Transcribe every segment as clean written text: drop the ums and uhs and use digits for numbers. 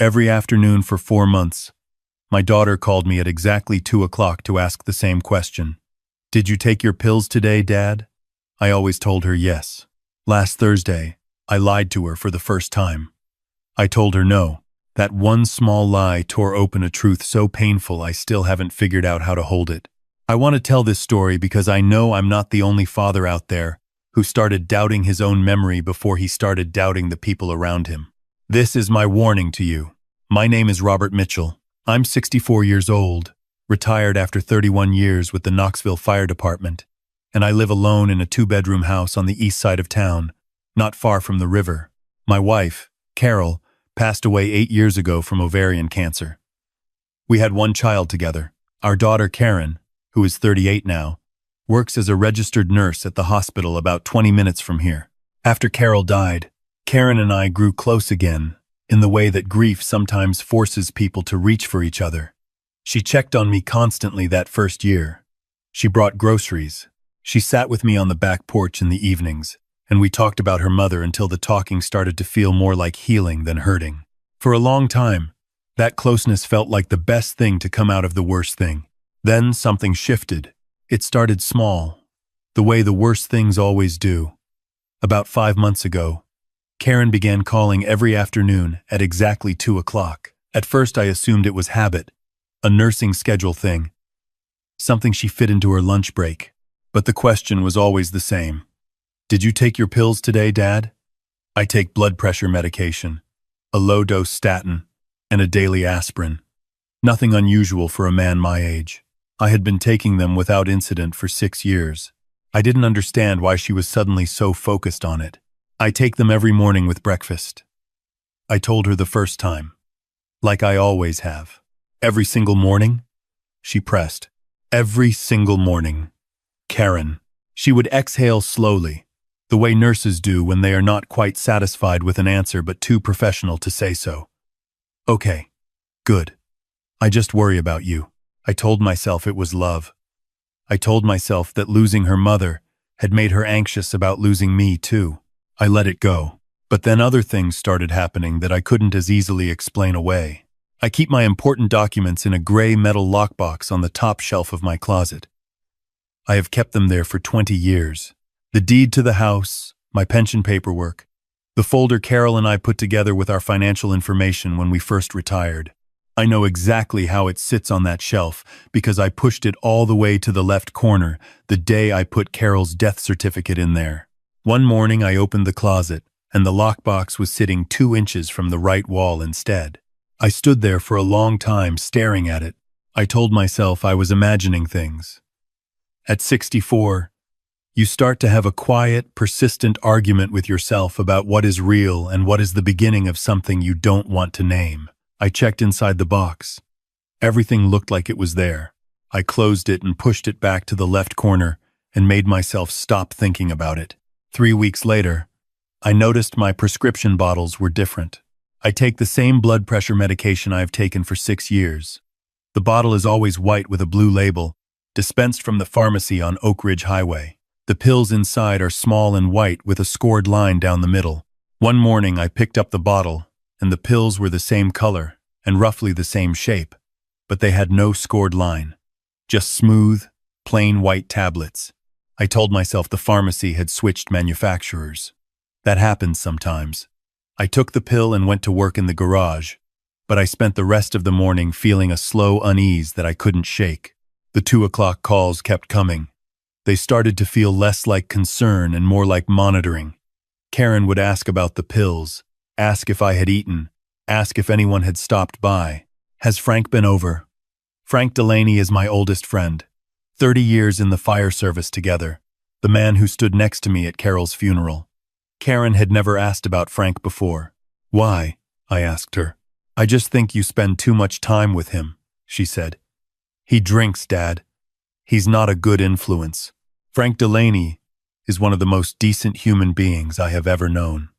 Every afternoon for 4 months, my daughter called me at exactly 2 o'clock to ask the same question. Did you take your pills today, Dad? I always told her yes. Last Thursday, I lied to her for the first time. I told her no. That one small lie tore open a truth so painful I still haven't figured out how to hold it. I want to tell this story because I know I'm not the only father out there who started doubting his own memory before he started doubting the people around him. This is my warning to you. My name is Robert Mitchell. I'm 64 years old, retired after 31 years with the Knoxville Fire Department, and I live alone in a 2-bedroom house on the east side of town, not far from the river. My wife, Carol, passed away 8 years ago from ovarian cancer. We had one child together. Our daughter, Karen, who is 38 now, works as a registered nurse at the hospital about 20 minutes from here. After Carol died, Karen and I grew close again, in the way that grief sometimes forces people to reach for each other. She checked on me constantly that first year. She brought groceries. She sat with me on the back porch in the evenings, and we talked about her mother until the talking started to feel more like healing than hurting. For a long time, that closeness felt like the best thing to come out of the worst thing. Then something shifted. It started small, the way the worst things always do. About 5 months ago, Karen began calling every afternoon at exactly 2 o'clock. At first I assumed it was habit, a nursing schedule thing, something she fit into her lunch break. But the question was always the same. Did you take your pills today, Dad? I take blood pressure medication, a low-dose statin, and a daily aspirin. Nothing unusual for a man my age. I had been taking them without incident for 6 years. I didn't understand why she was suddenly so focused on it. I take them every morning with breakfast. I told her the first time, like I always have. Every single morning? She pressed. Every single morning. Karen. She would exhale slowly, the way nurses do when they are not quite satisfied with an answer but too professional to say so. Okay. Good. I just worry about you. I told myself it was love. I told myself that losing her mother had made her anxious about losing me too. I let it go. But then other things started happening that I couldn't as easily explain away. I keep my important documents in a gray metal lockbox on the top shelf of my closet. I have kept them there for 20 years. The deed to the house, my pension paperwork, the folder Carol and I put together with our financial information when we first retired. I know exactly how it sits on that shelf because I pushed it all the way to the left corner the day I put Carol's death certificate in there. One morning I opened the closet, and the lockbox was sitting 2 inches from the right wall instead. I stood there for a long time staring at it. I told myself I was imagining things. At 64, you start to have a quiet, persistent argument with yourself about what is real and what is the beginning of something you don't want to name. I checked inside the box. Everything looked like it was there. I closed it and pushed it back to the left corner and made myself stop thinking about it. 3 weeks later, I noticed my prescription bottles were different. I take the same blood pressure medication I have taken for 6 years. The bottle is always white with a blue label, dispensed from the pharmacy on Oak Ridge Highway. The pills inside are small and white with a scored line down the middle. One morning I picked up the bottle, and the pills were the same color and roughly the same shape, but they had no scored line. Just smooth, plain white tablets. I told myself the pharmacy had switched manufacturers. That happens sometimes. I took the pill and went to work in the garage, but I spent the rest of the morning feeling a slow unease that I couldn't shake. The 2 o'clock calls kept coming. They started to feel less like concern and more like monitoring. Karen would ask about the pills, ask if I had eaten, ask if anyone had stopped by. Has Frank been over? Frank Delaney is my oldest friend. 30 years in the fire service together, the man who stood next to me at Carol's funeral. Karen had never asked about Frank before. Why? I asked her. I just think you spend too much time with him, she said. He drinks, Dad. He's not a good influence. Frank Delaney is one of the most decent human beings I have ever known.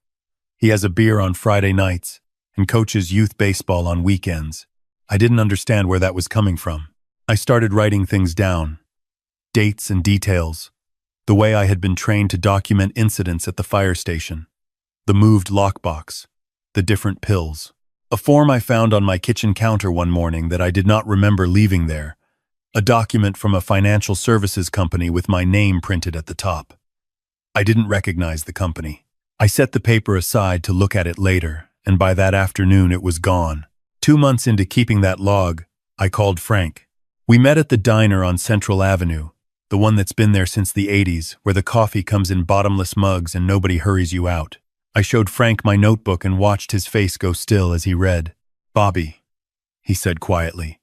He has a beer on Friday nights and coaches youth baseball on weekends. I didn't understand where that was coming from. I started writing things down, dates and details, the way I had been trained to document incidents at the fire station, the moved lockbox, the different pills. A form I found on my kitchen counter one morning that I did not remember leaving there. A document from a financial services company with my name printed at the top. I didn't recognize the company. I set the paper aside to look at it later, and by that afternoon it was gone. 2 months into keeping that log, I called Frank. We met at the diner on Central Avenue, the one that's been there since the 80s, where the coffee comes in bottomless mugs and nobody hurries you out. I showed Frank my notebook and watched his face go still as he read. "Bobby," he said quietly,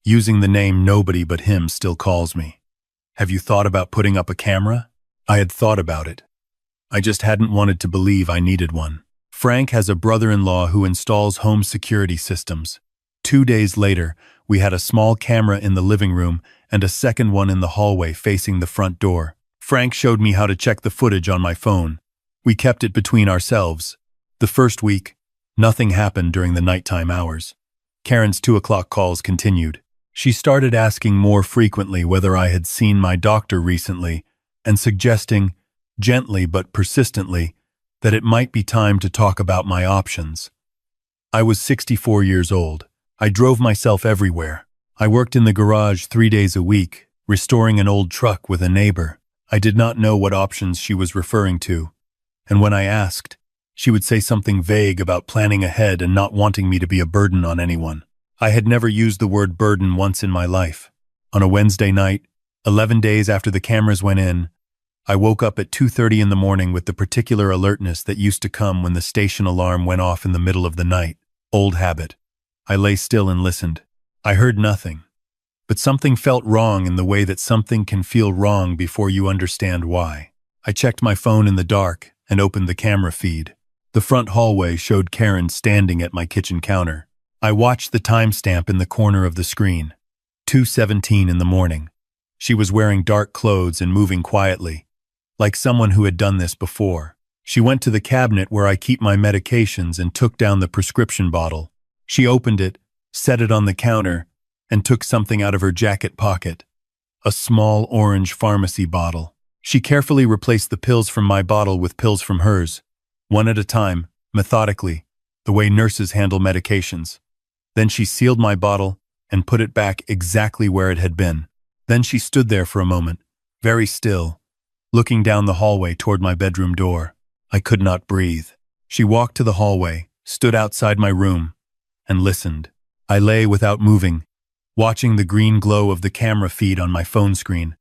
using the name nobody but him still calls me. "Have you thought about putting up a camera?" I had thought about it. I just hadn't wanted to believe I needed one. Frank has a brother-in-law who installs home security systems. 2 days later, we had a small camera in the living room and a second one in the hallway facing the front door. Frank showed me how to check the footage on my phone. We kept it between ourselves. The first week, nothing happened during the nighttime hours. Karen's 2 o'clock calls continued. She started asking more frequently whether I had seen my doctor recently and suggesting, gently but persistently, that it might be time to talk about my options. I was 64 years old. I drove myself everywhere. I worked in the garage 3 days a week, restoring an old truck with a neighbor. I did not know what options she was referring to, and when I asked, she would say something vague about planning ahead and not wanting me to be a burden on anyone. I had never used the word burden once in my life. On a Wednesday night, 11 days after the cameras went in, I woke up at 2:30 in the morning with the particular alertness that used to come when the station alarm went off in the middle of the night. Old habit. I lay still and listened. I heard nothing, but something felt wrong in the way that something can feel wrong before you understand why. I checked my phone in the dark and opened the camera feed. The front hallway showed Karen standing at my kitchen counter. I watched the timestamp in the corner of the screen. 2:17 in the morning. She was wearing dark clothes and moving quietly, like someone who had done this before. She went to the cabinet where I keep my medications and took down the prescription bottle. She opened it, set it on the counter, and took something out of her jacket pocket. A small orange pharmacy bottle. She carefully replaced the pills from my bottle with pills from hers, one at a time, methodically, the way nurses handle medications. Then she sealed my bottle and put it back exactly where it had been. Then she stood there for a moment, very still, looking down the hallway toward my bedroom door. I could not breathe. She walked to the hallway, stood outside my room, and listened. I lay without moving, watching the green glow of the camera feed on my phone screen,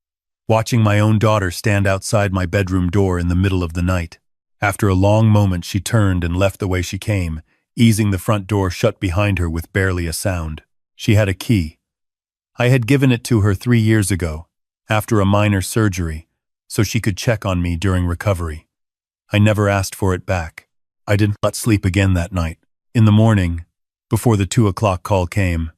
watching my own daughter stand outside my bedroom door in the middle of the night. After a long moment, she turned and left the way she came, easing the front door shut behind her with barely a sound. She had a key. I had given it to her 3 years ago, after a minor surgery, so she could check on me during recovery. I never asked for it back. I didn't sleep again that night. In the morning, before the 2 o'clock call came,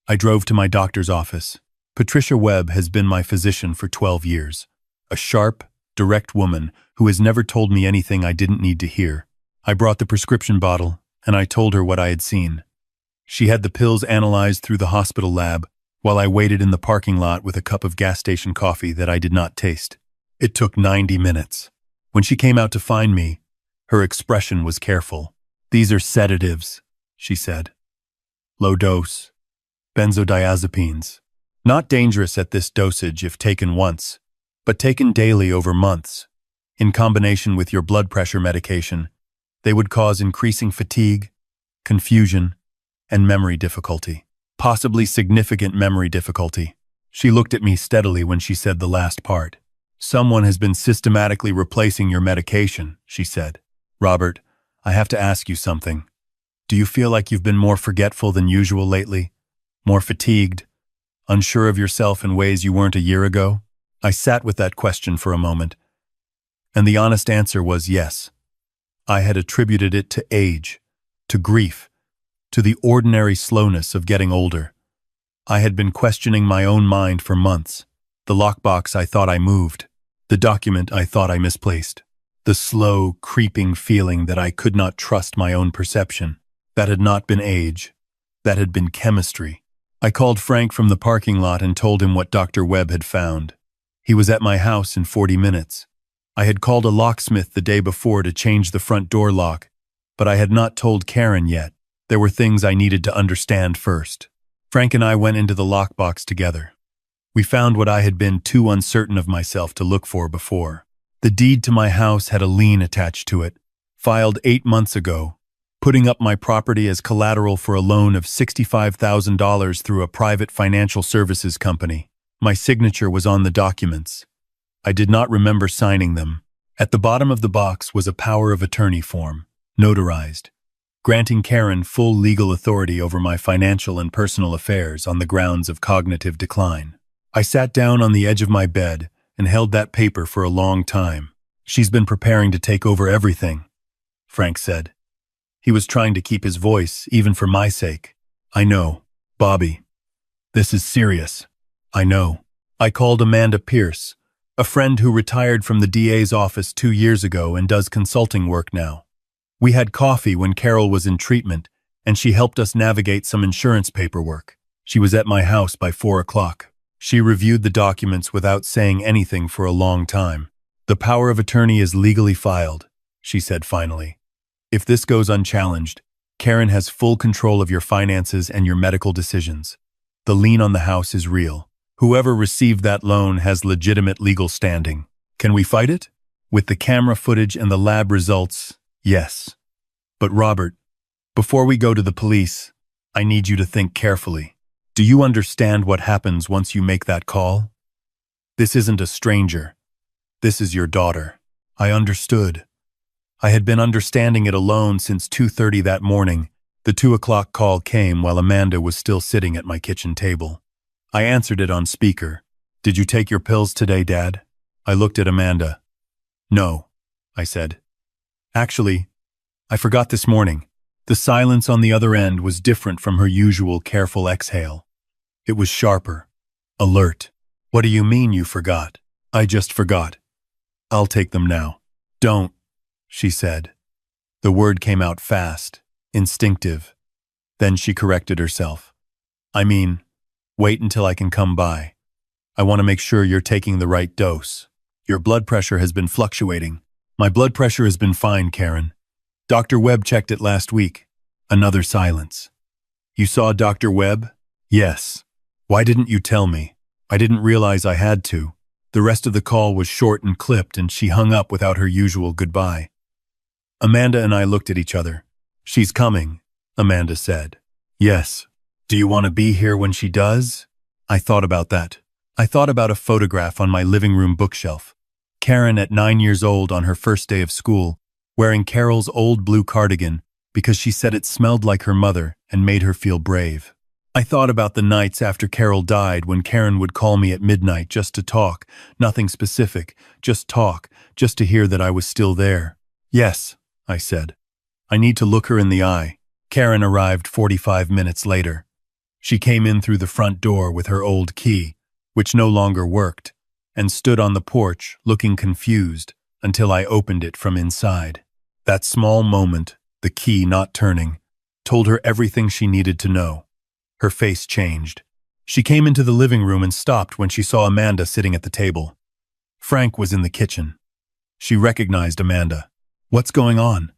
I drove to my doctor's office. Patricia Webb has been my physician for 12 years. A sharp, direct woman who has never told me anything I didn't need to hear. I brought the prescription bottle, and I told her what I had seen. She had the pills analyzed through the hospital lab, while I waited in the parking lot with a cup of gas station coffee that I did not taste. It took 90 minutes. When she came out to find me, her expression was careful. "These are sedatives," she said. "Low dose. Benzodiazepines. Not dangerous at this dosage if taken once, but taken daily over months. In combination with your blood pressure medication, they would cause increasing fatigue, confusion, and memory difficulty. Possibly significant memory difficulty." She looked at me steadily when she said the last part. "Someone has been systematically replacing your medication," she said. "Robert, I have to ask you something. Do you feel like you've been more forgetful than usual lately? More fatigued? Unsure of yourself in ways you weren't a year ago?" I sat with that question for a moment, and the honest answer was yes. I had attributed it to age, to grief, to the ordinary slowness of getting older. I had been questioning my own mind for months. The lockbox I thought I moved, the document I thought I misplaced, the slow, creeping feeling that I could not trust my own perception. That had not been age. That had been chemistry. I called Frank from the parking lot and told him what Dr. Webb had found. He was at my house in 40 minutes. I had called a locksmith the day before to change the front door lock, but I had not told Karen yet. There were things I needed to understand first. Frank and I went into the lockbox together. We found what I had been too uncertain of myself to look for before. The deed to my house had a lien attached to it, filed 8 months ago, putting up my property as collateral for a loan of $65,000 through a private financial services company. My signature was on the documents. I did not remember signing them. At the bottom of the box was a power of attorney form, notarized, granting Karen full legal authority over my financial and personal affairs on the grounds of cognitive decline. I sat down on the edge of my bed and held that paper for a long time. "She's been preparing to take over everything," Frank said. He was trying to keep his voice, even for my sake. "I know, Bobby. This is serious. I know." I called Amanda Pierce, a friend who retired from the DA's office 2 years ago and does consulting work now. We had coffee when Carol was in treatment, and she helped us navigate some insurance paperwork. She was at my house by 4 o'clock. She reviewed the documents without saying anything for a long time. "The power of attorney is legally filed," she said finally. "If this goes unchallenged, Karen has full control of your finances and your medical decisions. The lien on the house is real. Whoever received that loan has legitimate legal standing. Can we fight it? With the camera footage and the lab results, yes. But Robert, before we go to the police, I need you to think carefully. Do you understand what happens once you make that call? This isn't a stranger. This is your daughter." I understood. I had been understanding it alone since 2:30 that morning. The 2 o'clock call came while Amanda was still sitting at my kitchen table. I answered it on speaker. "Did you take your pills today, Dad?" I looked at Amanda. "No," I said. "Actually, I forgot this morning." The silence on the other end was different from her usual careful exhale. It was sharper, alert. "What do you mean you forgot?" "I just forgot. I'll take them now." "Don't," she said. The word came out fast, instinctive. Then she corrected herself. "I mean, wait until I can come by. I want to make sure you're taking the right dose. Your blood pressure has been fluctuating." "My blood pressure has been fine, Karen. Dr. Webb checked it last week." Another silence. "You saw Dr. Webb?" "Yes." "Why didn't you tell me?" "I didn't realize I had to." The rest of the call was short and clipped, and she hung up without her usual goodbye. Amanda and I looked at each other. "She's coming," Amanda said. "Yes. Do you want to be here when she does?" I thought about that. I thought about a photograph on my living room bookshelf. Karen at 9 years old on her first day of school, wearing Carol's old blue cardigan because she said it smelled like her mother and made her feel brave. I thought about the nights after Carol died when Karen would call me at midnight just to talk, nothing specific, just talk, just to hear that I was still there. "Yes," I said. "I need to look her in the eye." Karen arrived 45 minutes later. She came in through the front door with her old key, which no longer worked, and stood on the porch looking confused until I opened it from inside. That small moment, the key not turning, told her everything she needed to know. Her face changed. She came into the living room and stopped when she saw Amanda sitting at the table. Frank was in the kitchen. She recognized Amanda. "What's going on?"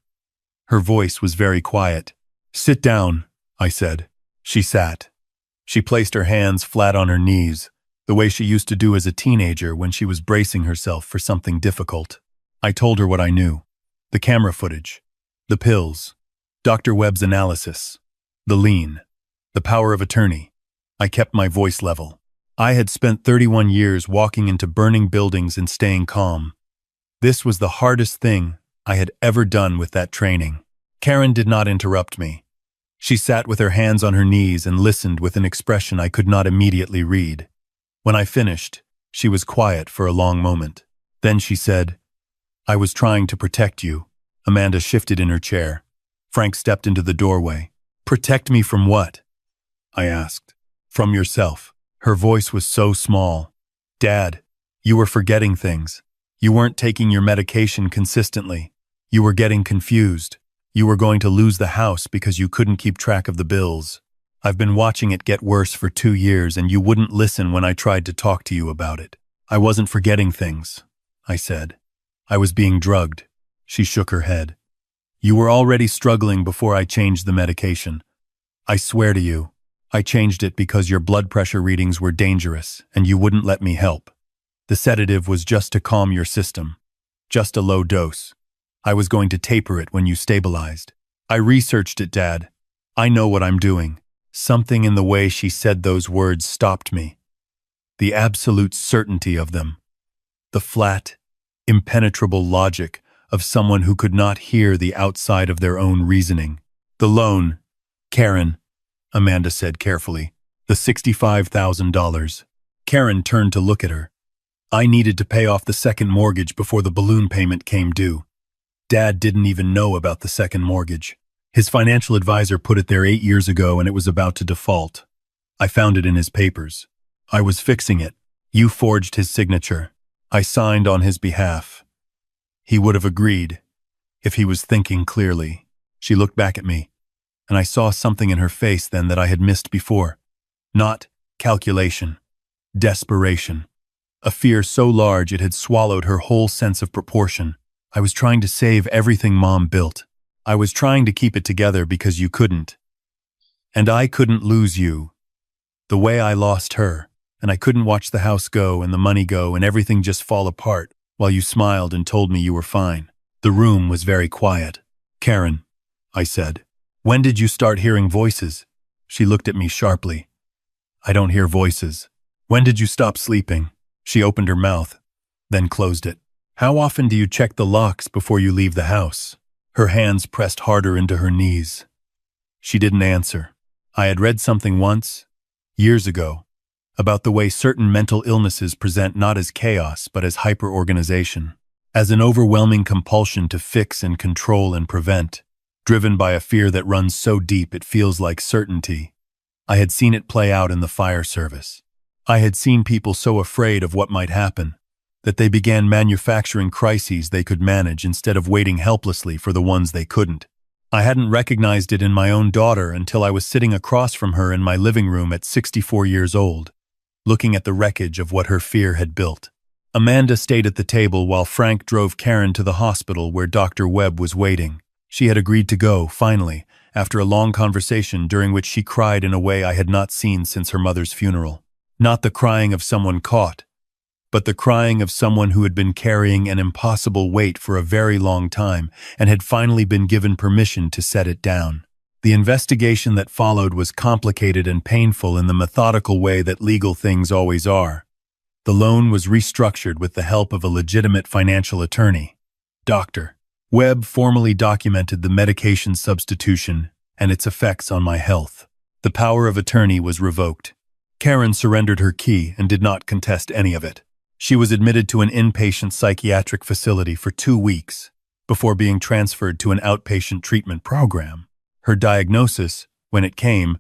Her voice was very quiet. "Sit down," I said. She sat. She placed her hands flat on her knees, the way she used to do as a teenager when she was bracing herself for something difficult. I told her what I knew. The camera footage. The pills. Dr. Webb's analysis. The lien. The power of attorney. I kept my voice level. I had spent 31 years walking into burning buildings and staying calm. This was the hardest thing I had ever done with that training. Karen did not interrupt me. She sat with her hands on her knees and listened with an expression I could not immediately read. When I finished, she was quiet for a long moment. Then she said, "I was trying to protect you." Amanda shifted in her chair. Frank stepped into the doorway. "Protect me from what?" I asked. "From yourself." Her voice was so small. "Dad, you were forgetting things. You weren't taking your medication consistently. You were getting confused. You were going to lose the house because you couldn't keep track of the bills. I've been watching it get worse for 2 years and you wouldn't listen when I tried to talk to you about it." "I wasn't forgetting things," I said. "I was being drugged." She shook her head. You were already struggling before I changed the medication. I swear to you, I changed it because your blood pressure readings were dangerous and you wouldn't let me help. The sedative was just to calm your system. Just a low dose. I was going to taper it when you stabilized. I researched it, Dad. I know what I'm doing. Something in the way she said those words stopped me. The absolute certainty of them. The flat, impenetrable logic of someone who could not hear the outside of their own reasoning. The loan, Karen, Amanda said carefully. The $65,000. Karen turned to look at her. I needed to pay off the second mortgage before the balloon payment came due. Dad didn't even know about the second mortgage. His financial advisor put it there 8 years ago and it was about to default. I found it in his papers. I was fixing it. You forged his signature. I signed on his behalf. He would have agreed if he was thinking clearly. She looked back at me, and I saw something in her face then that I had missed before. Not calculation. Desperation. A fear so large it had swallowed her whole sense of proportion. I was trying to save everything Mom built. I was trying to keep it together because you couldn't. And I couldn't lose you. The way I lost her, and I couldn't watch the house go and the money go and everything just fall apart while you smiled and told me you were fine. The room was very quiet. Karen, I said, when did you start hearing voices? She looked at me sharply. I don't hear voices. When did you stop sleeping? She opened her mouth, then closed it. How often do you check the locks before you leave the house? Her hands pressed harder into her knees. She didn't answer. I had read something once, years ago, about the way certain mental illnesses present not as chaos but as hyperorganization, as an overwhelming compulsion to fix and control and prevent, driven by a fear that runs so deep it feels like certainty. I had seen it play out in the fire service. I had seen people so afraid of what might happen that they began manufacturing crises they could manage instead of waiting helplessly for the ones they couldn't. I hadn't recognized it in my own daughter until I was sitting across from her in my living room at 64 years old, looking at the wreckage of what her fear had built. Amanda stayed at the table while Frank drove Karen to the hospital where Dr. Webb was waiting. She had agreed to go, finally, after a long conversation during which she cried in a way I had not seen since her mother's funeral. Not the crying of someone caught, but the crying of someone who had been carrying an impossible weight for a very long time and had finally been given permission to set it down. The investigation that followed was complicated and painful in the methodical way that legal things always are. The loan was restructured with the help of a legitimate financial attorney. Dr. Webb formally documented the medication substitution and its effects on my health. The power of attorney was revoked. Karen surrendered her key and did not contest any of it. She was admitted to an inpatient psychiatric facility for 2 weeks before being transferred to an outpatient treatment program. Her diagnosis, when it came,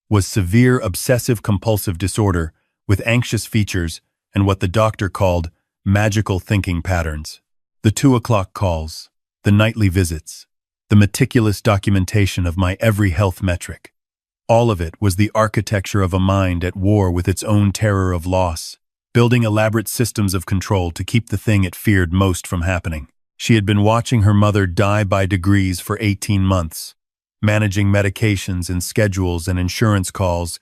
was severe obsessive-compulsive disorder with anxious features and what the doctor called magical thinking patterns. The 2 o'clock calls, the nightly visits, the meticulous documentation of my every health metric. All of it was the architecture of a mind at war with its own terror of loss, building elaborate systems of control to keep the thing it feared most from happening. She had been watching her mother die by degrees for 18 months, managing medications and schedules and insurance calls,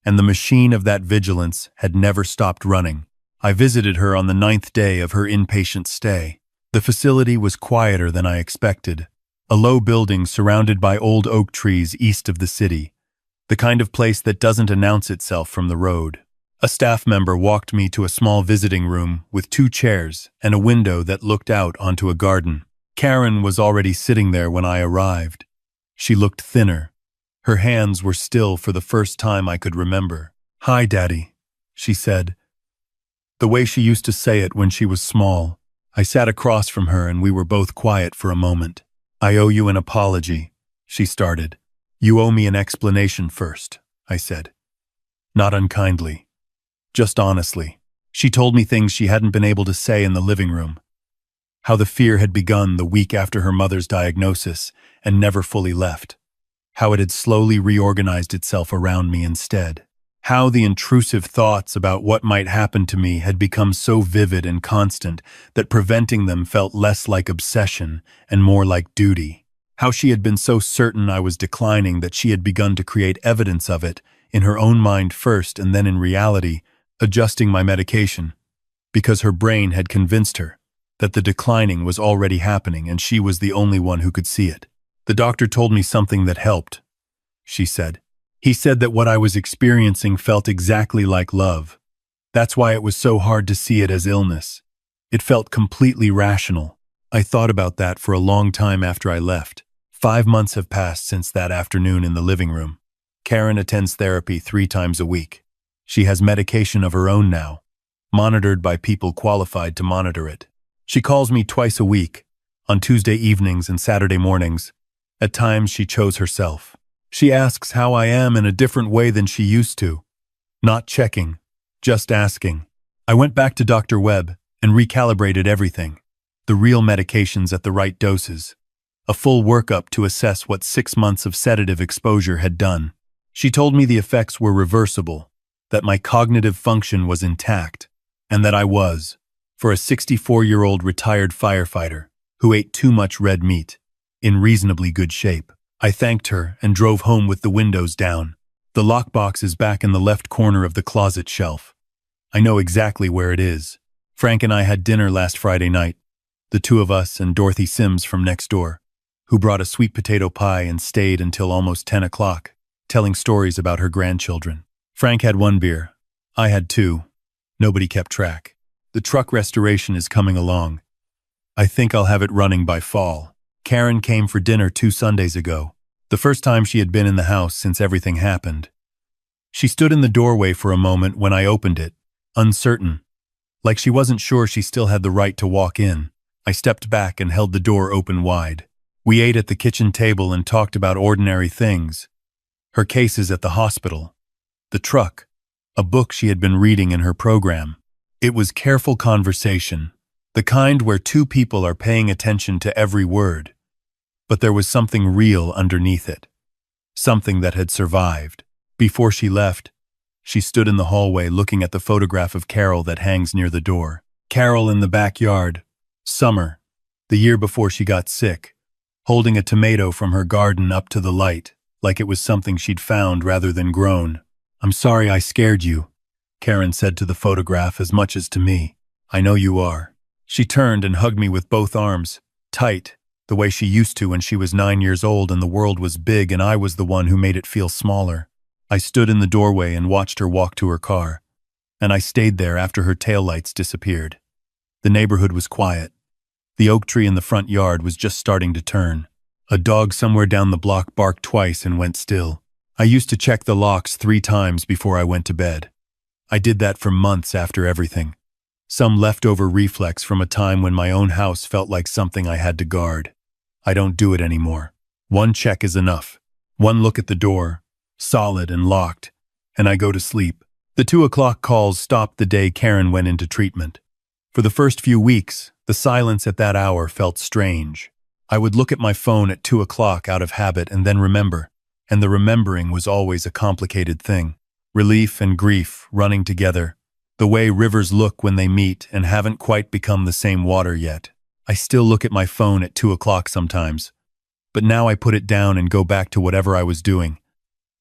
and the machine of that vigilance had never stopped running. I visited her on the 9th day of her inpatient stay. The facility was quieter than I expected, a low building surrounded by old oak trees east of the city, the kind of place that doesn't announce itself from the road. A staff member walked me to a small visiting room with 2 chairs and a window that looked out onto a garden. Karen was already sitting there when I arrived. She looked thinner. Her hands were still for the first time I could remember. "Hi, Daddy," she said, the way she used to say it when she was small. I sat across from her and we were both quiet for a moment. "I owe you an apology," she started. "You owe me an explanation first," I said. Not unkindly, just honestly. She told me things she hadn't been able to say in the living room. How the fear had begun the week after her mother's diagnosis and never fully left. How it had slowly reorganized itself around me instead. How the intrusive thoughts about what might happen to me had become so vivid and constant that preventing them felt less like obsession and more like duty. How she had been so certain I was declining that she had begun to create evidence of it, in her own mind first and then in reality, adjusting my medication, because her brain had convinced her that the declining was already happening and she was the only one who could see it. The doctor told me something that helped, she said. He said that what I was experiencing felt exactly like love. That's why it was so hard to see it as illness. It felt completely rational. I thought about that for a long time after I left. 5 months have passed since that afternoon in the living room. Karen attends therapy 3 times a week. She has medication of her own now, monitored by people qualified to monitor it. She calls me twice a week, on Tuesday evenings and Saturday mornings. At times she chose herself. She asks how I am in a different way than she used to. Not checking, just asking. I went back to Dr. Webb and recalibrated everything. The real medications at the right doses. A full workup to assess what 6 months of sedative exposure had done. She told me the effects were reversible, that my cognitive function was intact, and that I was, for a 64-year-old retired firefighter who ate too much red meat, in reasonably good shape. I thanked her and drove home with the windows down. The lockbox is back in the left corner of the closet shelf. I know exactly where it is. Frank and I had dinner last Friday night, the 2 of us and Dorothy Sims from next door, who brought a sweet potato pie and stayed until almost 10 o'clock, telling stories about her grandchildren. Frank had 1 beer. I had 2. Nobody kept track. The truck restoration is coming along. I think I'll have it running by fall. Karen came for dinner 2 Sundays ago, the first time she had been in the house since everything happened. She stood in the doorway for a moment when I opened it, uncertain, like she wasn't sure she still had the right to walk in. I stepped back and held the door open wide. We ate at the kitchen table and talked about ordinary things. Her cases at the hospital, the truck, a book she had been reading in her program. It was careful conversation, the kind where 2 people are paying attention to every word. But there was something real underneath it, something that had survived. Before she left, she stood in the hallway looking at the photograph of Carol that hangs near the door. Carol in the backyard, summer, the year before she got sick, holding a tomato from her garden up to the light, like it was something she'd found rather than grown. "I'm sorry I scared you," Karen said to the photograph as much as to me. "I know you are." She turned and hugged me with both arms, tight, the way she used to when she was 9 years old and the world was big and I was the one who made it feel smaller. I stood in the doorway and watched her walk to her car, and I stayed there after her taillights disappeared. The neighborhood was quiet. The oak tree in the front yard was just starting to turn. A dog somewhere down the block barked twice and went still. I used to check the locks 3 times before I went to bed. I did that for months after everything. Some leftover reflex from a time when my own house felt like something I had to guard. I don't do it anymore. 1 check is enough. 1 look at the door, solid and locked, and I go to sleep. The 2 o'clock calls stopped the day Karen went into treatment. For the first few weeks, the silence at that hour felt strange. I would look at my phone at 2 o'clock out of habit and then remember, and the remembering was always a complicated thing. Relief and grief running together, the way rivers look when they meet and haven't quite become the same water yet. I still look at my phone at 2 o'clock sometimes, but now I put it down and go back to whatever I was doing.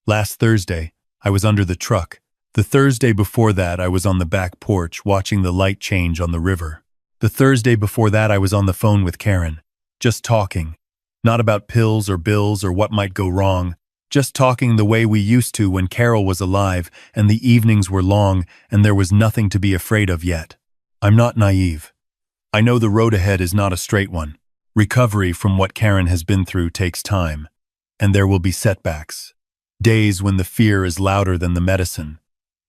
Last Thursday, I was under the truck. The Thursday before that, I was on the back porch watching the light change on the river. The Thursday before that, I was on the phone with Karen, just talking. Not about pills or bills or what might go wrong, just talking the way we used to when Carol was alive and the evenings were long and there was nothing to be afraid of yet. I'm not naive. I know the road ahead is not a straight one. Recovery from what Karen has been through takes time, and there will be setbacks. Days when the fear is louder than the medicine.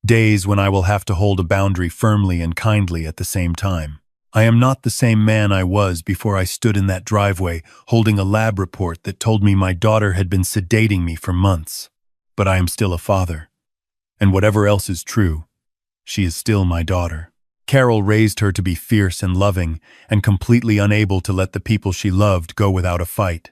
Days when I will have to hold a boundary firmly and kindly at the same time. I am not the same man I was before I stood in that driveway holding a lab report that told me my daughter had been sedating me for months. But I am still a father. And whatever else is true, she is still my daughter. Carol raised her to be fierce and loving and completely unable to let the people she loved go without a fight.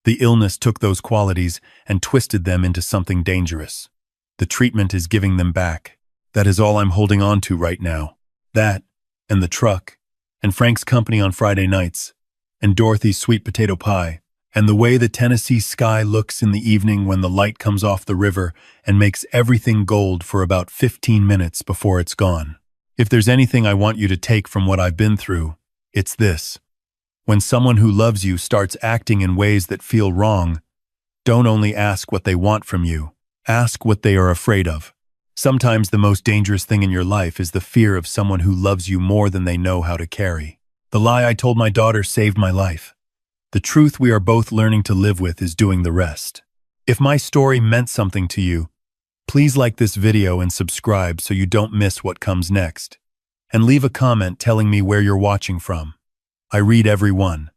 The illness took those qualities and twisted them into something dangerous. The treatment is giving them back. That is all I'm holding on to right now. That, and the truck, and Frank's company on Friday nights, and Dorothy's sweet potato pie. And the way the Tennessee sky looks in the evening when the light comes off the river and makes everything gold for about 15 minutes before it's gone. If there's anything I want you to take from what I've been through, it's this. When someone who loves you starts acting in ways that feel wrong, don't only ask what they want from you, ask what they are afraid of. Sometimes the most dangerous thing in your life is the fear of someone who loves you more than they know how to carry. The lie I told my daughter saved my life. The truth we are both learning to live with is doing the rest. If my story meant something to you, please like this video and subscribe so you don't miss what comes next. And leave a comment telling me where you're watching from. I read every one.